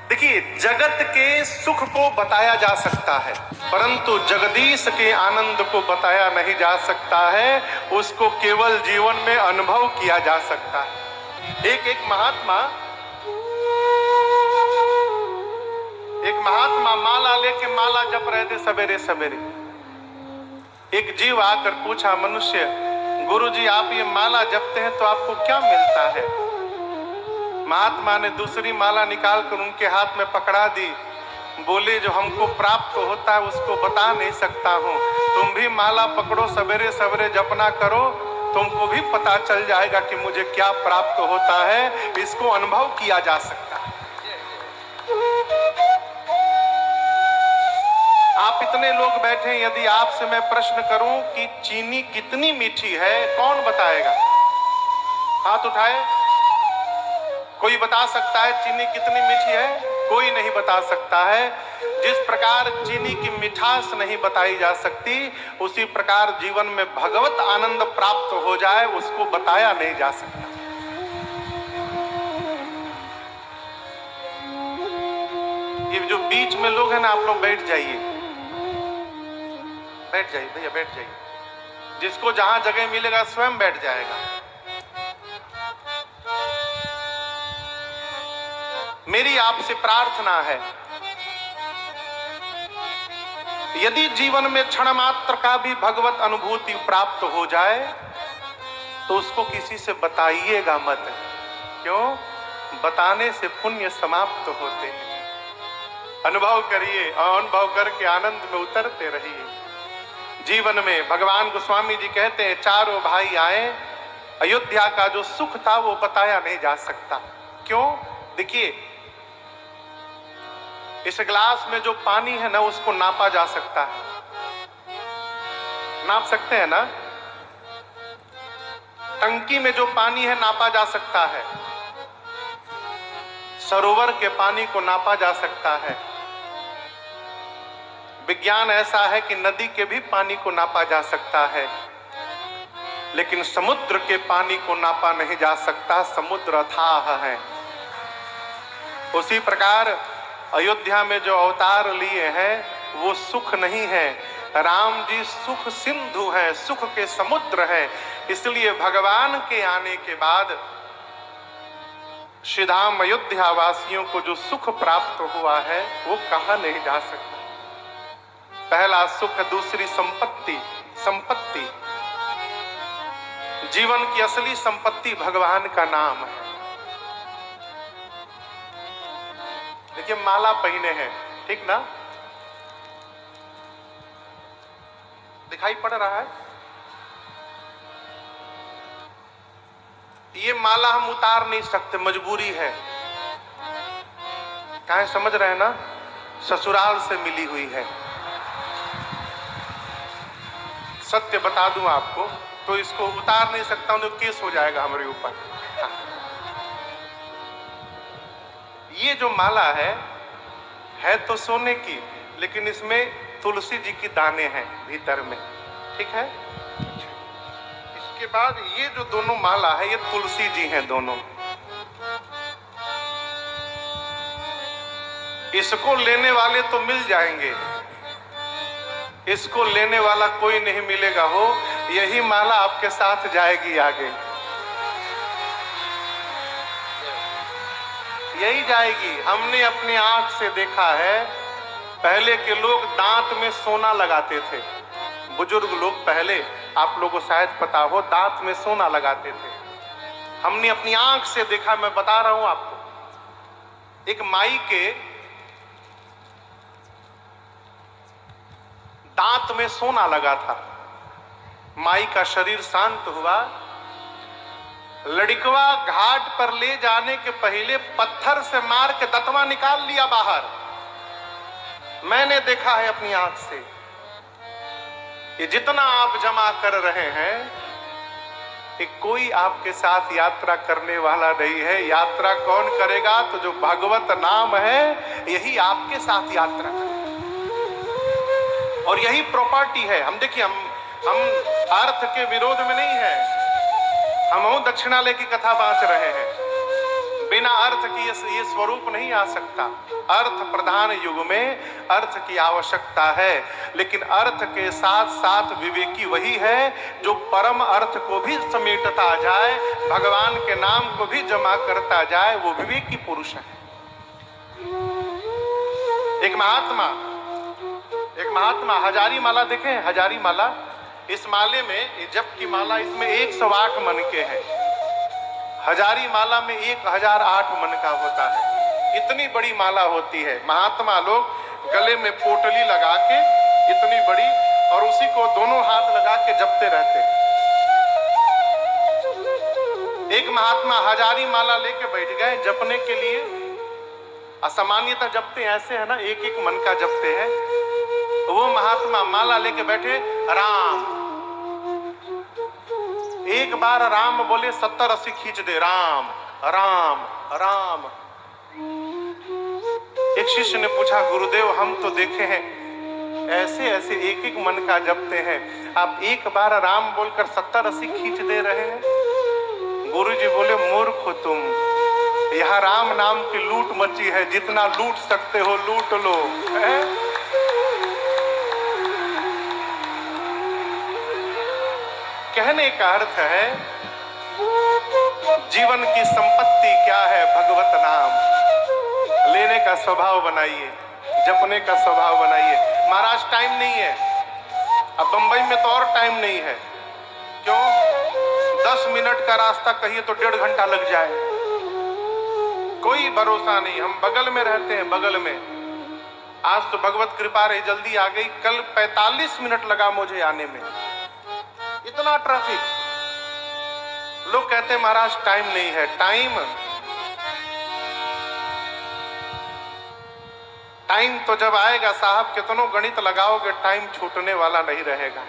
देखिए, जगत के सुख को बताया जा सकता है, परंतु जगदीश के आनंद को बताया नहीं जा सकता है। उसको केवल जीवन में अनुभव किया जा सकता है। एक महात्मा माला लेके माला जप रहे थे सवेरे सवेरे। एक जीव आकर पूछा, मनुष्य, गुरुजी आप ये माला जपते हैं तो आपको क्या मिलता है? महात्मा ने दूसरी माला निकालकर उनके हाथ में पकड़ा दी। बोले, जो हमको प्राप्त होता है उसको बता नहीं सकता हूँ। तुम भी माला पकड़ो, सवेरे सवेरे जपना करो, तुमको भी पता चल जाएगा कि मुझे क्या प्राप्त होता है। इसको अनुभव किया जा सकता है। आप इतने लोग बैठे, यदि आपसे मैं प्रश्न करूं कि चीनी कितनी मीठी है, कौन बताएगा? हाथ उठाए। कोई बता सकता है चीनी कितनी मीठी है? कोई नहीं बता सकता है। जिस प्रकार चीनी की मिठास नहीं बताई जा सकती, उसी प्रकार जीवन में भगवत आनंद प्राप्त हो जाए, उसको बताया नहीं जा सकता। ये जो बीच में लोग हैं ना, आप लोग बैठ जाइए, बैठ जाइए भैया, बैठ जाइए। जिसको जहां जगह मिलेगा स्वयं बैठ जाएगा। मेरी आपसे प्रार्थना है, यदि जीवन में क्षण मात्र का भी भगवत अनुभूति प्राप्त हो जाए तो उसको किसी से बताइएगा मत। क्यों? बताने से पुण्य समाप्त होते हैं। अनुभव करिए और अनुभव करके आनंद में उतरते रहिए। जीवन में भगवान गोस्वामी जी कहते हैं, चारों भाई आए, अयोध्या का जो सुख था वो बताया नहीं जा सकता। क्यों? देखिए, इस गिलास में जो पानी है ना, उसको नापा जा सकता है। नाप सकते हैं ना? टंकी में जो पानी है नापा जा सकता है। सरोवर के पानी को नापा जा सकता है। विज्ञान ऐसा है कि नदी के भी पानी को नापा जा सकता है, लेकिन समुद्र के पानी को नापा नहीं जा सकता। समुद्र अथाह है। उसी प्रकार अयोध्या में जो अवतार लिए हैं वो सुख नहीं है। राम जी सुख सिंधु हैं, सुख के समुद्र हैं। इसलिए भगवान के आने के बाद श्री धाम अयोध्या वासियों को जो सुख प्राप्त हुआ है वो कहा नहीं जा सकता। पहला सुख, दूसरी संपत्ति। संपत्ति, जीवन की असली संपत्ति भगवान का नाम है। देखिए, माला पहने हैं, ठीक ना? दिखाई पड़ रहा है? ये माला हम उतार नहीं सकते, मजबूरी है। कहाँ समझ रहे हैं ना? ससुराल से मिली हुई है। सत्य बता दूं आपको तो इसको उतार नहीं सकता हूं, तो केस हो जाएगा हमारे ऊपर। ये जो माला है तो सोने की, लेकिन इसमें तुलसी जी की दाने हैं भीतर में, ठीक है? इसके बाद ये जो दोनों माला है ये तुलसी जी हैं दोनों। इसको लेने वाले तो मिल जाएंगे, इसको लेने वाला कोई नहीं मिलेगा। हो, यही माला आपके साथ जाएगी आगे, यही जाएगी। हमने अपनी आंख से देखा है, पहले के लोग दांत में सोना लगाते थे। बुजुर्ग लोग पहले, आप लोगों को शायद पता हो, दांत में सोना लगाते थे। हमने अपनी आंख से देखा, मैं बता रहा हूं आपको। एक माई के दांत में सोना लगा था। माई का शरीर शांत हुआ। लड़कवा घाट पर ले जाने के पहले पत्थर से मार के दतवा निकाल लिया बाहर। मैंने देखा है अपनी आंख से। ये जितना आप जमा कर रहे हैं, कि कोई आपके साथ यात्रा करने वाला नहीं है। यात्रा कौन करेगा? तो जो भगवत नाम है, यही आपके साथ यात्रा करेगा। और यही प्रॉपर्टी है। हम देखिए, हम अर्थ के विरोध में नहीं है। हम दक्षिणालय की कथा बांच रहे हैं। बिना अर्थ की ये स्वरूप नहीं आ सकता। अर्थ प्रधान युग में अर्थ की आवश्यकता है, लेकिन अर्थ के साथ साथ विवेकी वही है जो परम अर्थ को भी समेटता जाए, भगवान के नाम को भी जमा करता जाए, वो विवेकी पुरुष है। एक महात्मा हजारी माला देखें, हजारी माला, इस माले में जप की माला, इसमें 108 मन के हैं। हजारी माला में 1008 मन का होता है। इतनी बड़ी माला होती है। महात्मा लोग गले में पोटली लगा के इतनी बड़ी, और उसी को दोनों हाथ लगा के जपते रहते हैं। एक महात्मा हजारी माला लेके बैठ गए जपने के लिए। असामान्यता जपते ऐसे है ना, एक एक मन का जपते हैं। वो महात्मा माला लेके बैठे, राम, एक बार राम बोले 70-80 खींच दे, राम राम राम। एक शिष्य ने पूछा, गुरुदेव हम तो देखे हैं ऐसे ऐसे एक एक मन का जपते हैं, आप एक बार राम बोलकर 70-80 खींच दे रहे हैं। गुरुजी बोले, मूर्ख हो तुम, यहाँ राम नाम की लूट मची है, जितना लूट सकते हो लूट लो। कहने का अर्थ है जीवन की संपत्ति क्या है, भगवत नाम। लेने का स्वभाव बनाइए, जपने का स्वभाव बनाइए। महाराज टाइम नहीं है, अब बंबई में तो और टाइम नहीं है। क्यों? 10 मिनट का रास्ता कहिए तो 1.5 घंटा लग जाए, कोई भरोसा नहीं। हम बगल में रहते हैं, बगल में। आज तो भगवत कृपा रही जल्दी आ गई, कल 45 मिनट लगा मुझे आने में, इतना ट्रैफिक। लोग कहते हैं महाराज टाइम नहीं है। टाइम तो जब आएगा साहब, कितनों गणित लगाओगे, टाइम छूटने वाला नहीं रहेगा।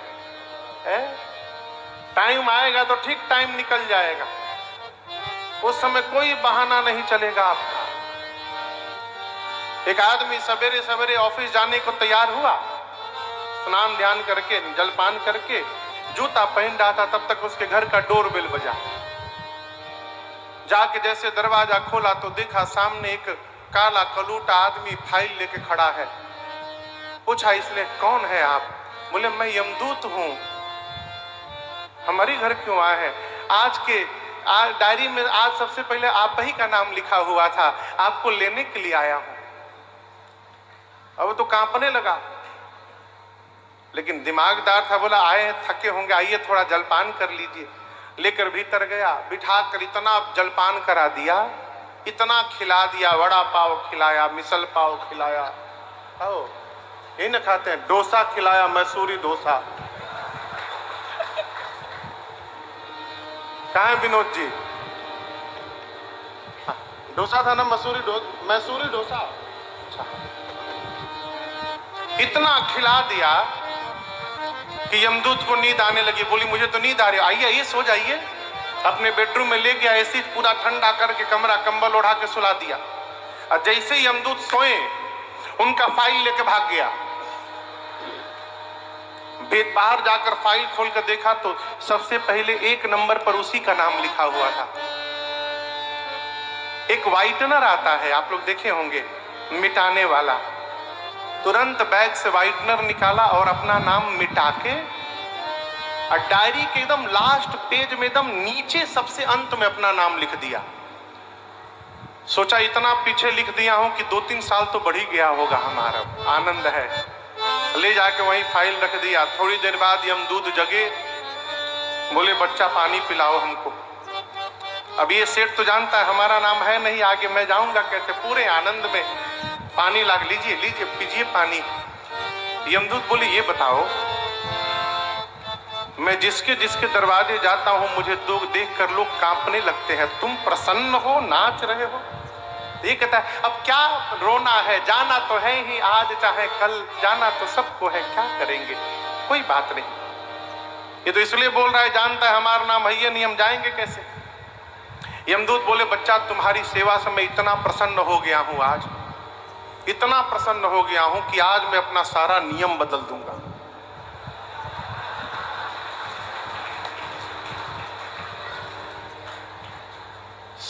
टाइम आएगा तो ठीक टाइम निकल जाएगा, उस समय कोई बहाना नहीं चलेगा आपका। एक आदमी सवेरे सवेरे ऑफिस जाने को तैयार हुआ, स्नान ध्यान करके जलपान करके जूता पहन रहा था, तब तक उसके घर का डोरबेल बजा। जाके जैसे दरवाजा खोला तो देखा सामने एक काला कलूटा आदमी फाइल लेके खड़ा है। पूछा इसने, कौन है आप? बोले, मैं यमदूत हूं। हमारे घर क्यों आए हैं? आज डायरी में आज सबसे पहले आप ही का नाम लिखा हुआ था, आपको लेने के लिए आया हूं। अब तो कांपने लगा, लेकिन दिमागदार था, बोला आए थके होंगे, आइए थोड़ा जलपान कर लीजिए। लेकर भीतर गया, बिठाकर इतना जलपान करा दिया, इतना खिला दिया, वड़ा पाव खिलाया, मिसल पाव खिलाया। ये न खाते हैं, डोसा खिलाया, मैसूरी डोसा। कहाँ है विनोद जी? डोसा था ना, मैसूरी डोसा। अच्छा, इतना खिला दिया कि यमदूत को नींद आने लगी। बोली, मुझे तो नींद आ रही है, आइए आइए सो जाइए। अपने बेडरूम में ले गया, एसी पूरा ठंडा करके कमरा कंबल ओढ़ा के सुला दिया। और जैसे ही यमदूत सोए, उनका फाइल लेके भाग गया। बाहर जाकर फाइल खोल कर देखा तो सबसे पहले 1 नंबर पर उसी का नाम लिखा हुआ था। एक वाइटनर आता है, आप लोग देखे होंगे, मिटाने वाला। तुरंत बैग से वाइटनर निकाला और अपना नाम मिटा के, और डायरी के एकदम लास्ट पेज में एकदम नीचे सबसे अंत में अपना नाम लिख दिया। सोचा इतना पीछे लिख दिया हूं कि 2-3 साल तो बढ़ ही गया होगा हमारा, आनंद है। ले जाके वहीं फाइल रख दिया। थोड़ी देर बाद यमदूत जगे, बोले बच्चा पानी पिलाओ हमको। अब ये सेठ तो जानता है हमारा नाम है नहीं, आगे मैं जाऊंगा कैसे। पूरे आनंद में पानी ला लीजिए लीजिए पीजिए पानी। यमदूत बोले, ये बताओ, मैं जिसके जिसके दरवाजे जाता हूं मुझे देख कर लोग कांपने लगते हैं, तुम प्रसन्न हो, नाच रहे हो। ये कहता है, अब क्या रोना है, जाना तो है ही, आज चाहे कल, जाना तो सबको है, क्या करेंगे, कोई बात नहीं। ये तो इसलिए बोल रहा है, जानता है हमारा नाम है ये नहीं, हम जाएंगे कैसे। यमदूत बोले, बच्चा तुम्हारी सेवा से मैं इतना प्रसन्न हो गया हूं, आज इतना प्रसन्न हो गया हूं कि आज मैं अपना सारा नियम बदल दूंगा।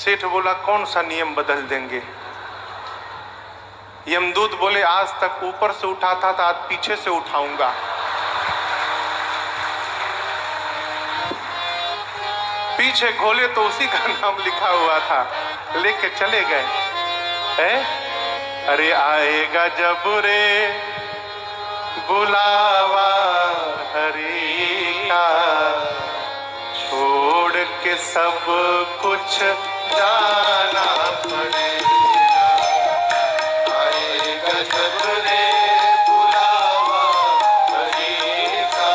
सेठ बोला कौन सा नियम बदल देंगे? यमदूत बोले आज तक ऊपर से उठाता था, आज पीछे से उठाऊंगा। पीछे खोले तो उसी का नाम लिखा हुआ था, लेके चले गए। अरे आएगा जब रे बुलावा हरि का, छोड़ के सब कुछ जाना पड़ेगा। आएगा जब रे बुलावा हरि का,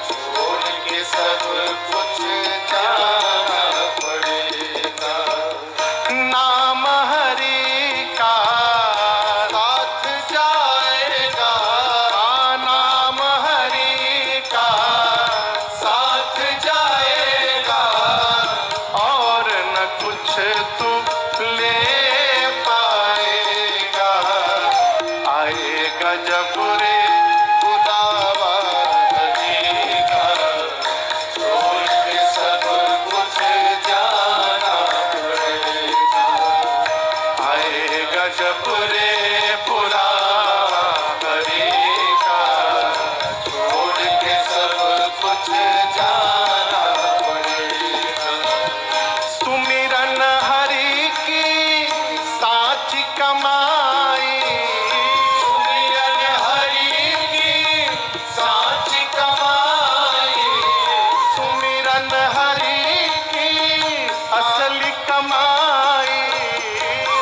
छोड़ के सब कुछ जाना पड़ेगा। नाम हरि का साथ जाएगा, नाम हरि का साथ जाएगा, और न कुछ तू ले पाएगा। आएगा जब रे बुलावा हरि का, छोड़ के सब कुछ जाना पड़ेगा। आएगा जब रे बुलावा हरि का, छोड़ के सब कुछ जाना पड़ेगा। सुमिरन हरि की साची कमाई, सुमिरन हरि की साची कमाई, सुमिरन हरि की असली कमाई,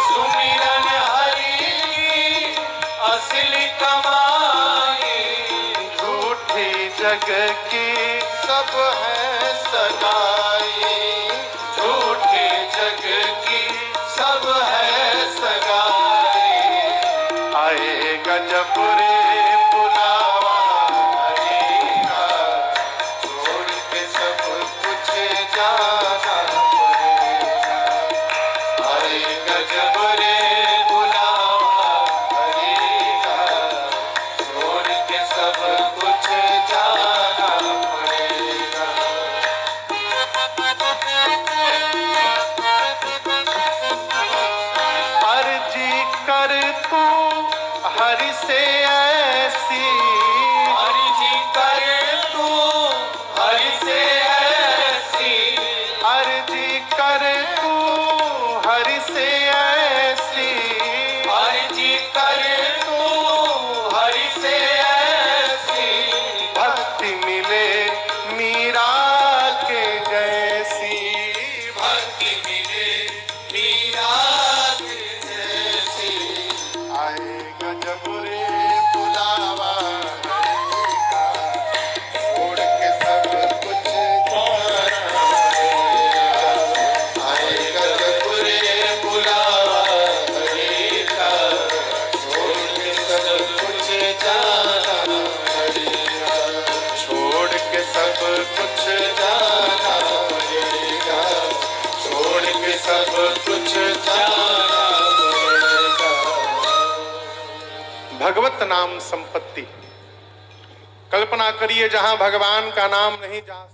सुमिरन हरि की असली कमाई। झूठी जग की सब है सगाई, झूठी जग की सब है सगाई। आएगा जब रे बुलावा हरि का, छोड़ के सब कुछ जाना पड़ेगा। आएगा जब रे बुलावा हरि का, छोड़ के सब कुछ जाना पड़ेगा। अर्जी कर तू हरि से ऐसी, अर्जी कर तू हरि से ऐसी, अर्जी कर तू हरि से ऐसी, अर्जी कर तू हरि से ऐसी। भक्ति मिले मीरा के जैसी, भक्ति मिले मीरा के जैसी। आएगा जब रे बुलावा हरि का, छोड़ के सब कुछ जाना पड़ेगा। आएगा जब रे बुलावा हरि का, छोड़ के सब कुछ जाना पड़ेगा। छोड़ के सब कुछ जाना पड़ेगा, छोड़ के सब कुछ जाना पड़ेगा। भगवत नाम संपत्ति। कल्पना करिए जहां भगवान का नाम नहीं, जहां